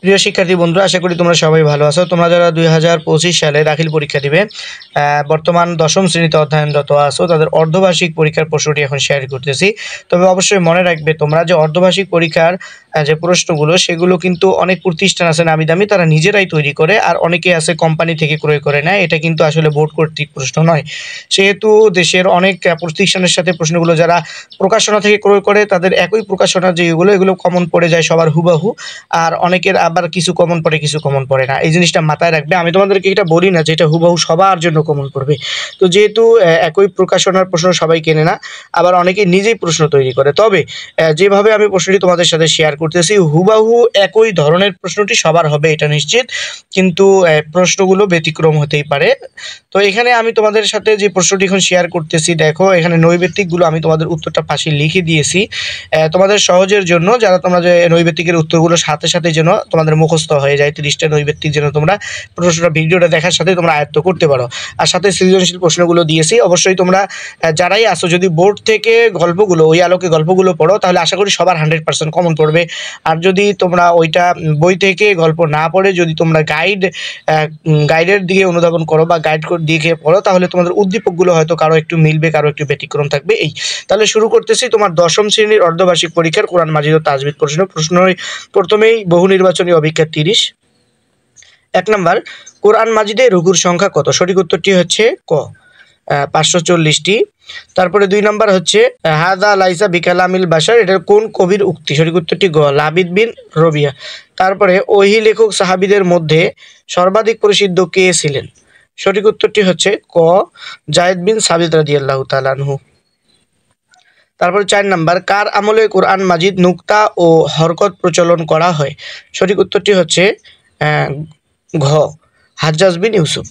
প্রিয় শিক্ষার্থী বন্ধুরা, আশা করি তোমরা সবাই ভালো আছো। তোমরা যারা 2025 সালে দাখিল পরীক্ষা দিবে, বর্তমান দশম শ্রেণীতে অধ্যয়নরত আছো, তাদের অর্ধবার্ষিক পরীক্ষার প্রশ্নটি এখন শেয়ার করতেছি। তবে অবশ্যই মনে রাখবে, তোমরা যে অর্ধবার্ষিক পরীক্ষার যে প্রশ্নগুলো, সেগুলো কিন্তু অনেক প্রতিষ্ঠান আছে নামি দামি, তারা নিজেরাই তৈরি করে, আর অনেকে আছে কোম্পানি থেকে ক্রয় করে নেয়। এটা কিন্তু আসলে বোর্ড কর্তৃক প্রশ্ন নয়। সেহেতু দেশের অনেক প্রতিষ্ঠানের সাথে প্রশ্নগুলো যারা প্রকাশনা থেকে ক্রয় করে, তাদের একই প্রকাশনা যেগুলো, এগুলো কমন পড়ে যায় সবার হুবাহু। আর অনেকের আবার কিছু কমন পড়ে, কিছু কমন পড়ে না। এই জিনিসটা মাথায় রাখবে। আমি তোমাদেরকে এটা বলি না যে এটা হুবাহু সবার জন্য কমন পড়বে। তো যেহেতু একই প্রকাশনার প্রশ্ন সবাই কেনে না, আবার অনেকে নিজেই প্রশ্ন তৈরি করে। তবে যেভাবে আমি প্রশ্নটি তোমাদের সাথে শেয়ার করতেছি, হুবাহু একই ধরনের প্রশ্নটি সবার হবে এটা নিশ্চিত, কিন্তু প্রশ্নগুলো ব্যতিক্রম হতেই পারে। তো এখানে আমি তোমাদের সাথে যে প্রশ্নটি এখন শেয়ার করতেছি, দেখো এখানে নৈবেত্তিকগুলো আমি তোমাদের উত্তরটা পাশে লিখে দিয়েছি তোমাদের সহজের জন্য, যারা তোমরা যে নৈবেত্তিকের উত্তরগুলো সাথে সাথে যেন তোমাদের মুখস্থ হয়ে যায়। 30টা নৈবেত্তিক যেন তোমরা প্রশ্নটা ভিডিওটা দেখার সাথে তোমরা আয়ত্ত করতে পারো। আর সাথে সৃজনশীল প্রশ্নগুলো দিয়েছি। অবশ্যই তোমরা যারাই আসো, যদি বোর্ড থেকে গল্পগুলো, ওই আলোকে গল্পগুলো পড়ো, তাহলে আশা করি সবার 100% কমন পড়বে। আর যদি তোমরা ওইটা বই থেকে গল্প না পড়ে যদি তোমরা গাইডের দিকে অনুধাবন করো বা গাইড দিকে পড়ো, তাহলে তোমাদের উদ্দীপকগুলো হয়তো কারো একটু মিলবে, কারো একটু ব্যতিক্রম থাকবে। তাহলে শুরু করতেছি তোমার দশম শ্রেণীর অর্ধবার্ষিক পরীক্ষার কোরআন মাজিদ ও তাজবিদ প্রশ্ন। প্রথমেই বহু নির্বাচনী অভিজ্ঞা 30। 1 নম্বর, কোরআন মাজিদে রুকুর সংখ্যা কত? সঠিক উত্তরটি হচ্ছে ক, 540টি। তারপরে 2 নম্বর হচ্ছে হাদা লাইসা বিকালামিল বাশার, এটার কোন কবির উক্তি? সঠিক উত্তরটি গ, লাবিদ বিন রবিয়া। তারপরে ওহী লেখক সাহাবীদের মধ্যে সর্বাধিক প্রসিদ্ধ কে ছিলেন? সঠিক উত্তরটি হচ্ছে ক, যায়েদ বিন সাবিত রাদিয়াল্লাহু তাআলা আনহু। তারপর 4 নাম্বার, কার আমলে কোরআন মাজিদ নুক্তা ও হরকত প্রচলন করা হয়? সঠিক উত্তরটি হচ্ছে ঘ, হাজ্জাজ বিন ইউসুফ।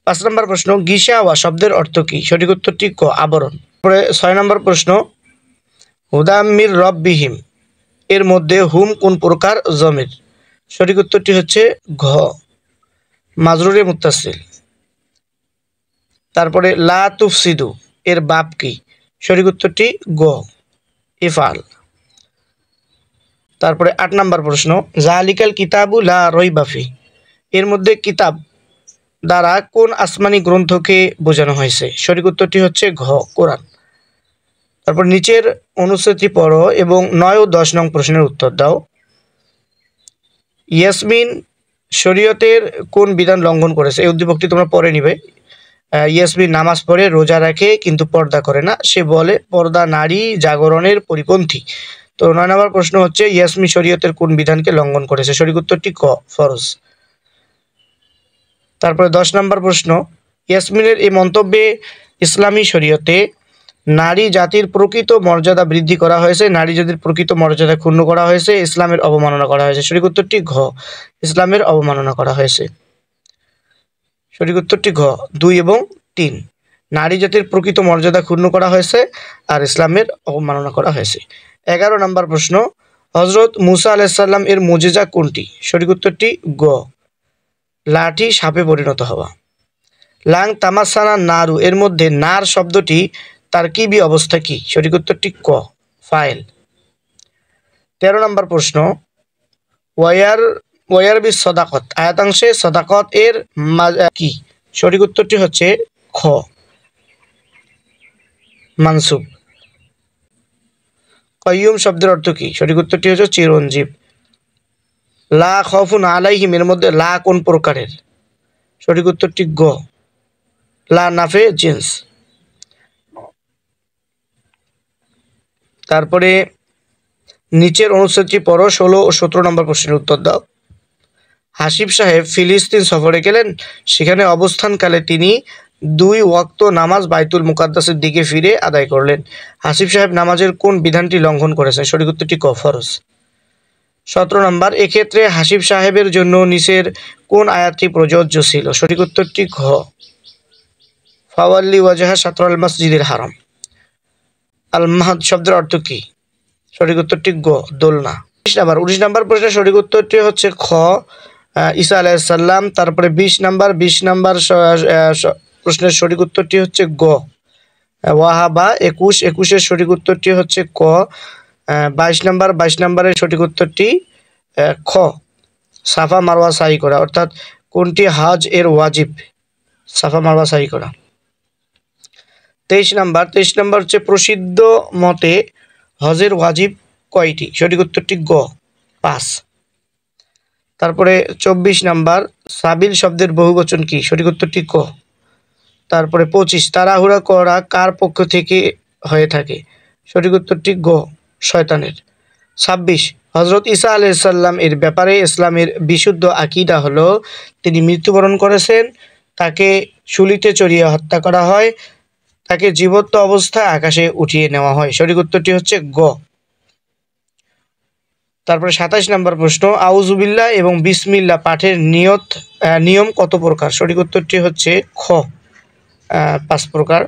5 নম্বর প্রশ্ন, গিশাওয়া শব্দের অর্থ কি? সঠিক উত্তরটি ক, আবরণ। তারপরে 6 নম্বর প্রশ্ন, হুদাম্মির রব্বিহিম এর মধ্যে হুম কোন প্রকার জমির? সঠিক উত্তরটি হচ্ছে ঘ, মাজরুরে মুত্তাসিল। তারপরে লা তুফসিদু এর বাপ কি? সঠিক উত্তরটি গ, ইফআল। তারপরে 8 নম্বর প্রশ্ন, জালিকাল কিতাবু লা রাইবা ফি এর মধ্যে কিতাব দ্বারা কোন আসমানি গ্রন্থকে বোঝানো হয়েছে? সঠিক উত্তরটি হচ্ছে ঘ, কোরআন। তারপর নিচের অনুচ্ছেদটি পড়ো এবং 9 ও 10 নং প্রশ্নের উত্তর দাও। ইয়াসমিন শরীয়তের কোন বিধান লঙ্ঘন করেছে? এই উদ্দীপকটি তোমরা পড়ে নিবে। ইয়াসমিন নামাজ পড়ে, রোজা রাখে, কিন্তু পর্দা করে না। সে বলে পর্দা নারী জাগরণের পরিপন্থী। তো 9 নম্বর প্রশ্ন হচ্ছে ইয়াসমিন শরীয়তের কোন বিধানকে লঙ্ঘন করেছে? সঠিক উত্তরটি ক, ফরজ। তারপরে 10 নম্বর প্রশ্ন, ইয়াসমিনের এই মন্তব্যে ইসলামী শরীয়তে নারী জাতির প্রকৃত মর্যাদা বৃদ্ধি করা হয়েছে, নারী জাতির প্রকৃত মর্যাদা ক্ষুণ্ণ করা হয়েছে, ইসলামের অবমাননা করা হয়েছে? সঠিক উত্তরটি ঘ, ইসলামের অবমাননা করা হয়েছে। সঠিক উত্তরটি ঘ, 2 এবং 3। নারী জাতির প্রকৃত মর্যাদা ক্ষুণ্ণ করা হয়েছে আর ইসলামের অবমাননা করা হয়েছে। 11 নম্বর প্রশ্ন, হযরত মুসা আলাইহিস সালাম এর মুজিজা কোনটি? সঠিক উত্তরটি গ, লাঠি সাপে পরিণত হওয়া। লাং তামাসানা নারু এর মধ্যে নার শব্দটি তারকিবি অবস্থা কি? সঠিক উত্তরটি ক, ফাইল। 13 নম্বর প্রশ্ন, ওয়ার বি সদাকত আয়াতাংশে সদাকত এর কি? সঠিক উত্তরটি হচ্ছে খ, মানসুব। কাইয়ুম শব্দের অর্থ কি? সঠিক উত্তরটি হচ্ছে চিরঞ্জীব। লা খাউফুন আলাইহিম এর মধ্যে লা কোন প্রকারের? সঠিক উত্তরটি গ, লা নাফে জিন্স। তারপরে নিচের অনুচ্ছেদটি পড়ো, 16 ও 17 নম্বর প্রশ্নের উত্তর দাও। হাসিব সাহেব ফিলিস্তিন সফরে গেলেন। সেখানে অবস্থানকালে তিনি 2 ওয়াক্ত নামাজ বাইতুল মুকাদ্দাসের দিকে ফিরে আদায় করলেন। হাসিব সাহেব নামাজের কোন বিধানটি লঙ্ঘন করেছেন? সঠিক উত্তরটি ক, ফরজ। 17 নম্বর, এক্ষেত্রে হাসিব সাহেবের জন্য নিচের কোন আয়াতটি প্রযোজ্য ছিল? সঠিক উত্তরটি ঘ, ফাওয়াল্লি ওয়াজহা শাতরাল মসজিদিল হারাম। আল মাহদ শব্দের অর্থ কি? সঠিক উত্তরটি গ, দোলনা। 19 নম্বর প্রশ্নের সঠিক উত্তরটি হচ্ছে খ, ঈসা আলাইহিস সালাম। তারপরে 20 নম্বর প্রশ্নের সঠিক উত্তরটি হচ্ছে গ, ওয়াহাবা। 21 সঠিক উত্তরটি হচ্ছে ক। 22 নম্বরের সঠিক উত্তরটি খ, সাফা মারওয়া সাই করা, অর্থাৎ কোনটি হজ এর ওয়াজিব? সাফা মারওয়া সাই করা। 23 নম্বর হচ্ছে প্রসিদ্ধ মতে হজের ওয়াজিব কয়টি? সঠিক উত্তরটি গ 5। তারপরে 24 নম্বর সাবিল শব্দের বহুবচন কি? সঠিক উত্তরটি ক। তারপরে 25 তাড়াহুড়া করা কার পক্ষ থেকে হয়ে থাকে? সঠিক উত্তরটি গ শয়তানের। 26 হজরত ঈসা আলাইহিস সালাম এর ব্যাপারে ইসলামের বিশুদ্ধ আকীদা হলো তিনি মৃত্যুবরণ করেছেন, তাকে শুলিতে চড়িয়ে হত্যা করা হয়, তাকে জীবন্ত অবস্থায় আকাশে উঠিয়ে নেওয়া হয়। সঠিক উত্তরটি হচ্ছে গ। তারপরে 27 নম্বর প্রশ্ন আউযুবিল্লাহ এবং বিসমিল্লাহ পাঠের নিয়ম কত প্রকার? সঠিক উত্তরটি হচ্ছে খ 5 প্রকার।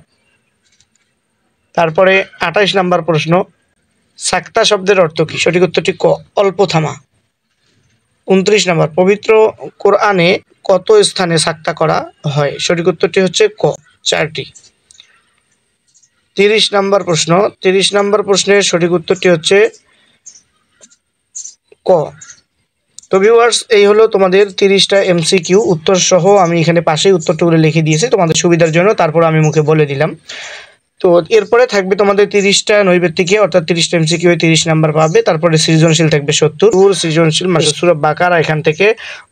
তারপরে 28 নম্বর প্রশ্ন সাক্তা শব্দের অর্থ কি? সঠিক উত্তরটি ক অল্প থামা। 29 নম্বর পবিত্র কোরআনে কত স্থানে সাক্তা করা হয়? সঠিক উত্তরটি হচ্ছে ক 4টি। 30 নম্বর প্রশ্নের সঠিক উত্তরটি হচ্ছে ক। তো ভিউয়ার্স এই হলো তোমাদের 30টা এমসিকিউ উত্তর সহ, আমি এখানে পাশেই উত্তরগুলো লিখে দিয়েছি তোমাদের সুবিধার জন্য, তারপর আমি মুখে বলে দিলাম। তো এরপরে থাকবে তোমাদের 30টা নৈবেত্তিকে, অর্থাৎ 30টা এমসিকিউ 30 নাম্বার পাবে। তারপরে সৃজনশীল থাকবে 70 সৃজনশীল মানে সূরা বাকারা, এখান থেকে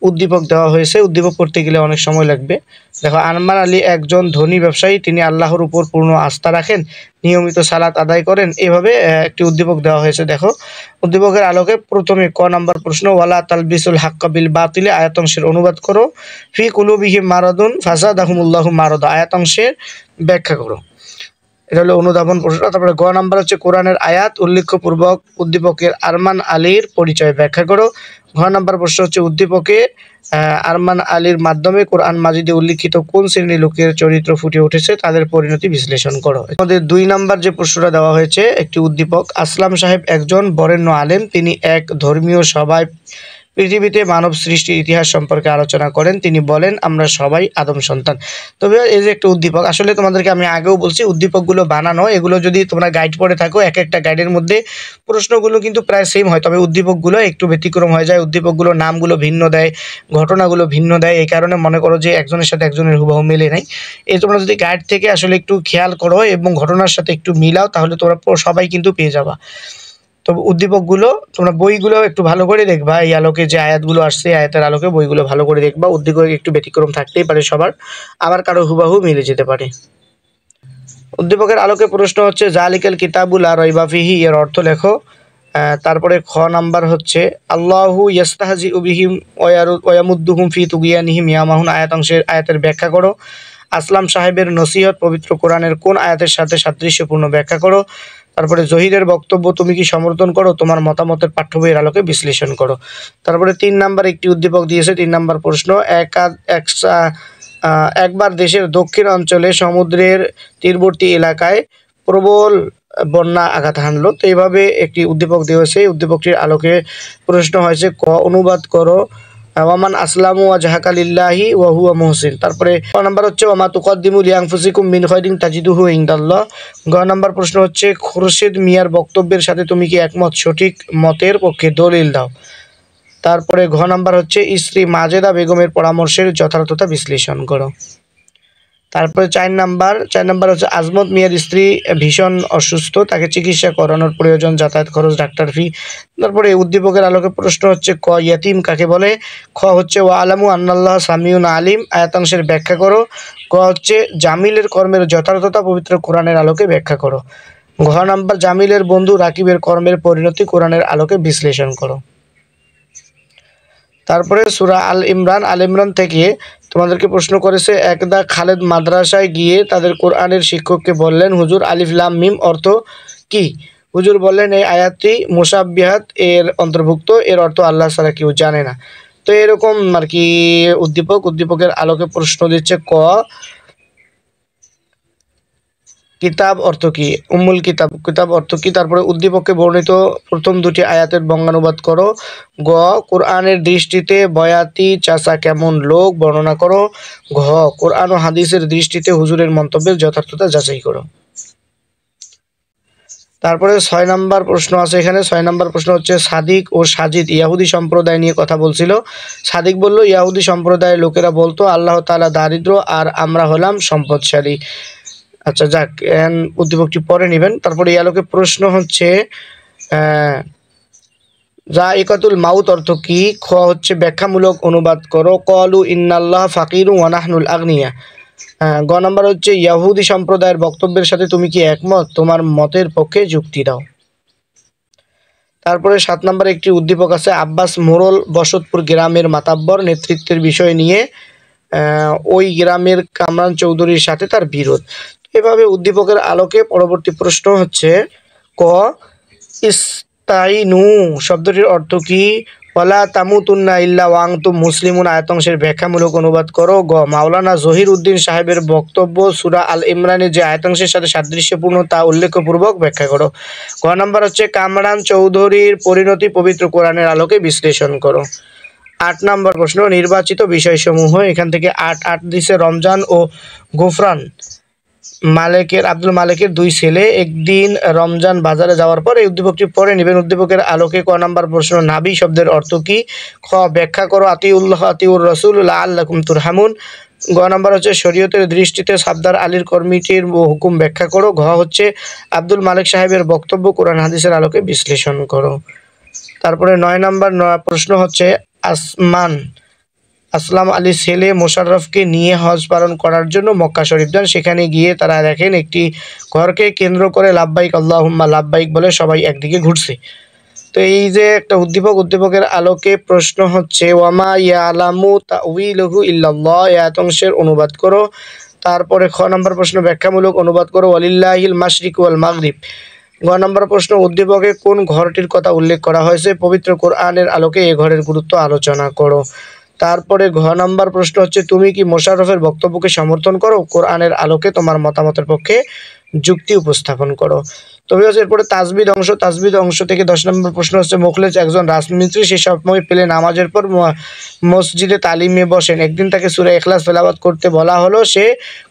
উদ্দীপক দেওয়া হয়েছে। উদ্দীপক পড়তে গেলে অনেক সময় লাগবে। দেখো আনমান আলী একজন ধনী ব্যবসায়ী, তিনি আল্লাহর উপর পূর্ণ আস্থা রাখেন, নিয়মিত সালাত আদায় করেন। এভাবে একটি উদ্দীপক দেওয়া হয়েছে। দেখো উদ্দীপকের আলোকে প্রথমে ক নাম্বার প্রশ্ন ওয়ালা তালবিসুল হাক্কা বিল বাতিলে আয়াতাংশের অনুবাদ করো। ফি কুলুবিহিম মারাদুন ফাসাদাহুমুল্লাহু মারাদা আয়াতাংশের ব্যাখ্যা করো। এটা হলো অনুধাবন প্রশ্ন। তারপরে গ নাম্বার হচ্ছে কোরআনের আয়াত উল্লেখপূর্বক উদ্দীপকের আরমান আলীর পরিচয় ব্যাখ্যা করো। ঘ নাম্বার প্রশ্ন হচ্ছে উদ্দীপকে আরমান আলীর মাধ্যমে কোরআন মাজিদে উল্লিখিত কোন শ্রেণীর লোকের চরিত্র ফুটে উঠেছে তাদের পরিণতি বিশ্লেষণ করো। আমাদের 2 নাম্বার যে প্রশ্নটা দেওয়া হয়েছে একটি উদ্দীপক আসলাম সাহেব একজন বরেণ্য আলেম, তিনি এক ধর্মীয় সভায় পৃথিবীতে মানব সৃষ্টির ইতিহাস সম্পর্কে আলোচনা করেন। তিনি বলেন আমরা সবাই আদম সন্তান। তবে এই যে একটা উদ্দীপক, আসলে তোমাদেরকে আমি আগেও বলছি উদ্দীপকগুলো বানানো, এগুলো যদি তোমরা গাইড পড়ে থাকো এক একটা গাইডের মধ্যে প্রশ্নগুলো কিন্তু প্রায় সেম হয়, তবে উদ্দীপকগুলো একটু ব্যতিক্রম হয়ে যায়। উদ্দীপকগুলো নামগুলো ভিন্ন দেয়, ঘটনাগুলো ভিন্ন দেয়, এই কারণে মনে করো যে একজনের সাথে একজনের হুবহু মিলে নাই। এই তোমরা যদি গাইড থেকে আসলে একটু খেয়াল করো এবং ঘটনার সাথে একটু মিলাও তাহলে তোমরা সবাই কিন্তু পেয়ে যাবা। তবে উদ্দীপকগুলো তোমরা বইগুলো একটু ভালো করে দেখবা, এই আলোকে যে আয়াতগুলো আসছে আয়াতের আলোকে বইগুলো ভালো করে দেখবা। উদ্দীপক একটু ব্যতিক্রম থাকতেই পারে সবার, আবার কারো হুবাহু মিলে যেতে পারে। উদ্দীপকের আলোকে প্রশ্ন হচ্ছে জালিকাল কিতাবুল লা রাইবা ফিহি এর অর্থ লেখো। তারপরে খ নাম্বার হচ্ছে আল্লাহু ইয়াস্তাহজিউ বিহিম ওয়া ইয়ামুদ্দুহুম ফি তুগয়ানিহিম ইয়ামাহুন আয়াতের ব্যাখ্যা করো। আসলাম সাহেবের নসিহত পবিত্র কোরআনের কোন আয়াতের সাথে সাদৃশ্যপূর্ণ ব্যাখ্যা করো। তারপরে জহিরের বক্তব্য তুমি কি সমর্থন করো, তোমার মতামতের পাঠ্য বইয়ের আলোকে বিশ্লেষণ করো। তারপরে 3 নাম্বার একটি উদ্দীপক দিয়েছে। 3 নাম্বার প্রশ্ন একবার দেশের দক্ষিণ অঞ্চলে সমুদ্রের তীরবর্তী এলাকায় প্রবল বন্যা আঘাত হানলো। তো এইভাবে একটি উদ্দীপক দিয়েছে। উদ্দীপকটির আলোকে প্রশ্ন হয়েছে ক অনুবাদ করো ওয়ামান আসলামু ওয়াজহাকা লিল্লাহি ওয়া হুয়া মুহসিন। তারপরে ক নাম্বার হচ্ছে ওয়ামা তুকদ্দিমু লিআনফুসিকুম মিন খায়রিন তাজিদুহু ইনদাল্লাহ। গ নাম্বার প্রশ্ন হচ্ছে খুরশিদ মিয়ার বক্তব্যের সাথে তুমি কি একমত, সঠিক মতের পক্ষে দলিল দাও। তারপরে ঘ নাম্বার হচ্ছে স্ত্রী মাজেদা বেগমের পরামর্শের যথার্থতা বিশ্লেষণ করো। তারপরে 4 নাম্বার হচ্ছে আজমত মিয়ার স্ত্রী ভীষণ অসুস্থ, তাকে চিকিৎসা করানোর প্রয়োজন, যাতায়াত খরচ, ডাক্তার ফি। তারপরে উদ্দীপকের আলোকে প্রশ্ন হচ্ছে ক ইয়াতিম কাকে বলে। খ হচ্ছে ওয়া আলামু আন্নাল্লাহ সামিউন আলিম আয়াতাংশের ব্যাখ্যা করো। ক হচ্ছে জামিলের কর্মের যথার্থতা পবিত্র কোরআনের আলোকে ব্যাখ্যা করো। ঘ নাম্বার জামিলের বন্ধু রাকিবের কর্মের পরিণতি কোরআনের আলোকে বিশ্লেষণ করো। তারপরে সূরা আল ইমরান থেকে তোমাদেরকে প্রশ্ন করেছে একদা খালেদ মাদ্রাসায় গিয়ে তাদের কোরআনের শিক্ষককে বললেন হুজুর আলিফ লাম মিম অর্থ কি। হুজুর বললেন এই আয়াতটি মুসাব্বিহাত এর অন্তর্ভুক্ত, এর অর্থ আল্লাহ ছাড়া কেউ জানে না। তো এরকম আর কি উদ্দীপকের আলোকে প্রশ্ন দিচ্ছে ক কিতাব অর্থ কি, উম্মুল কিতাব অর্থ কি। তারপরে উদ্দীপকে বর্ণিত প্রথম 2টি আয়াতের বঙ্গানুবাদ করো। গ কোরআনের দৃষ্টিতে বয়াতি চাচা কেমন লোক বর্ণনা করো। ঘ কোরআন ও হাদিসের দৃষ্টিতে হুজুরের মন্তব্যের যথার্থতা যাচাই করো। তারপরে 6 নাম্বার প্রশ্ন আছে এখানে। 6 নাম্বার প্রশ্ন হচ্ছে সাদিক ও সাজিদ ইয়াহুদি সম্প্রদায় নিয়ে কথা বলছিল। সাদিক বলল ইয়াহুদি সম্প্রদায়ের লোকেরা বলতো আল্লাহ তাআলা দারিদ্র আর আমরা হলাম সম্পদশালী। আচ্ছা যাক, উদ্দীপকটি পরে নেবেন। তারপরে এই আলোকে প্রশ্ন হচ্ছে যায়িকাতুল মাউত অর্থ কি? খ হচ্ছে ব্যাখ্যামূলক অনুবাদ করো। কলু ইন্নাল্লাহ ফাকিরু ওয়া নাহনুল আগনিয়া। গ নাম্বার হচ্ছে ইয়াহুদি সম্প্রদায়ের বক্তব্যের সাথে তুমি কি একমত? তোমার মতের পক্ষে যুক্তি দাও। তারপরে 7 নম্বরে একটি উদ্দীপক আছে আব্বাস মোড়ল বসতপুর গ্রামের মাতাব্বর নেতৃত্বের বিষয় নিয়ে ওই গ্রামের কামরান চৌধুরীর সাথে তার বিরোধ। এভাবে উদ্দীপকের আলোকে পরবর্তী প্রশ্ন হচ্ছে ক ইস্তাইনু শব্দটির অর্থ কি? ওয়ালা তামুতুন্না ইল্লা ওয়া আনতুম মুসলিমুন আয়াতাংশের ব্যাখ্যামূলক অনুবাদ করো। গ মাওলানা জহির উদ্দিন সাহেবের বক্তব্য সূরা আল ইমরানের যে আয়াতাংশের সাথে সাদৃশ্যপূর্ণ তা উল্লেখপূর্বক ব্যাখ্যা করো। গ নাম্বার হচ্ছে কামরান চৌধুরীর পরিণতি পবিত্র কোরআনের আলোকে বিশ্লেষণ করো। 8 নম্বর প্রশ্ন নির্বাচিত বিষয়সমূহ। এখান থেকে 8 দিছে রমজান ও গোফরান আব্দুল মালিকের 2 ছেলে। একদিন রমজান বাজারে যাওয়ার পর এই উদ্দীপকটি পরে নেবেন। উদ্দীপকের আলোকে ক নাম্বার প্রশ্ন নাবি শব্দের অর্থ কি? খ ব্যাখ্যা করো আতিউল্লাহ আতিউর রাসূল লাআল্লাকুম তুরহামুন। গ নাম্বার হচ্ছে শরীয়তের দৃষ্টিতে সাবদার আলীর কমিটির হুকুম ব্যাখ্যা করো। ঘ হচ্ছে আব্দুল মালিক সাহেবের বক্তব্য কোরআন হাদিসের আলোকে বিশ্লেষণ করো। তারপরে 9 নাম্বার প্রশ্ন হচ্ছে আসলাম আলী ছেলে মোশাররফকে নিয়ে হজ পালন করার জন্য মক্কা শরীফ যান। সেখানে গিয়ে তারা দেখেন একটি ঘরকে কেন্দ্র করে লাব্বাইক আল্লাহুম্মা লাব্বাইক বলে সবাই একদিকে ঘুরছে। তো এই যে একটা উদ্দীপকের আলোকে প্রশ্ন হচ্ছে ওয়ামা ইয়ালামু তাউইলহু ইল্লাল্লাহ আয়াতংশের অনুবাদ করো। তারপরে খ নম্বর প্রশ্ন ব্যাখ্যামূলক অনুবাদ করো ওয়ালিল্লাহিল মাশরিক ওয়াল মাগরিব। গ নম্বর প্রশ্ন উদ্দীপকে কোন ঘরটির কথা উল্লেখ করা হয়েছে? পবিত্র কোরআনের আলোকে এই ঘরের গুরুত্ব আলোচনা করো। তারপরে ঘ নাম্বার প্রশ্ন হচ্ছে তুমি কি মোশাররফের বক্তব্যকে সমর্থন করো? কোরআনের আলোকে তোমার মতামতের পক্ষে যুক্তি উপস্থাপন করো। তবে হচ্ছে এরপরে তাজবিদ অংশ থেকে 10 নম্বর প্রশ্ন হচ্ছে মুখলেস একজন রাজমিস্ত্রি সে সময় পেলে নামাজের পর মসজিদে তালিমে বসেন। একদিন তাকে সূরা ইখলাস তেলাওয়াত করতে বলা হলো। সে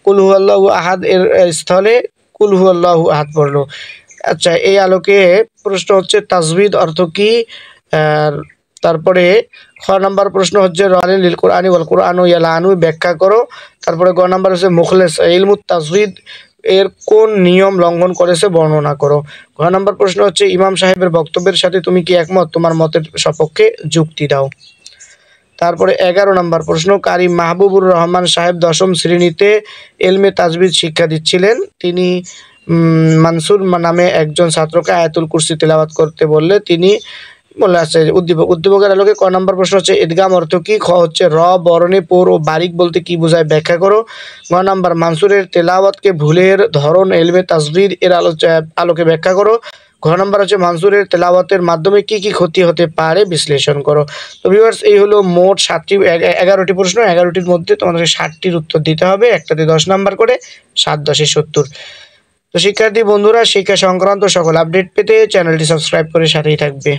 কুল হুয়াল্লাহু আহাদ এর স্থলে কুল হুয়াল্লাহু আহাদ পড়লো। আচ্ছা, এই আলোকে প্রশ্ন হচ্ছে তাজবিদ অর্থ কি? তারপরে খ নাম্বার প্রশ্ন হচ্ছে রানিল লিল কোরআনি ওয়াল কোরআনু ইয়ালানু ব্যাখ্যা করো। তারপরে গ নাম্বার হচ্ছে মুখলেস ইলমুত তাজবিদ এর কোন নিয়ম লঙ্ঘন করেছে বর্ণনা করো। ঘ নাম্বার প্রশ্ন হচ্ছে ইমাম সাহেবের বক্তব্যের সাথে তুমি কি একমত? তোমার মতের সপক্ষে যুক্তি দাও। তারপরে 11 নম্বর প্রশ্ন কারি মাহবুবুর রহমান সাহেব 10ম শ্রেণীতে এলমে তাজবিদ শিক্ষা দিচ্ছিলেন। তিনি মানসুর নামে একজন ছাত্রকে আয়াতুল কুরসি তেলাওয়াত করতে বললে তিনি বলে আছে উদ্দীপকের আলোকে ক নম্বর প্রশ্ন হচ্ছে ইদগাম অর্থ কি? খ হচ্ছে র বরণে পোর ও বারিক বলতে কি বোঝায় ব্যাখ্যা করো। গ নাম্বার মানসুরের তেলাওয়াতকে ভুলের ধরন এলমে তাজবিদ এর আলোকে ব্যাখ্যা করো। ঘ নাম্বার হচ্ছে মানসুরের তেলাওয়াতের মাধ্যমে কি কি ক্ষতি হতে পারে বিশ্লেষণ করো। তো ভিউয়ার্স এই হলো মোট 11টি প্রশ্ন। 11টির মধ্যে তোমাদেরকে 60টির উত্তর দিতে হবে, একটাতে 10 নাম্বার করে, 7 10 70। তো শিক্ষার্থী বন্ধুরা শিক্ষা সংক্রান্ত সকল আপডেট পেতে চ্যানেলটি সাবস্ক্রাইব করে সাথেই থাকবে।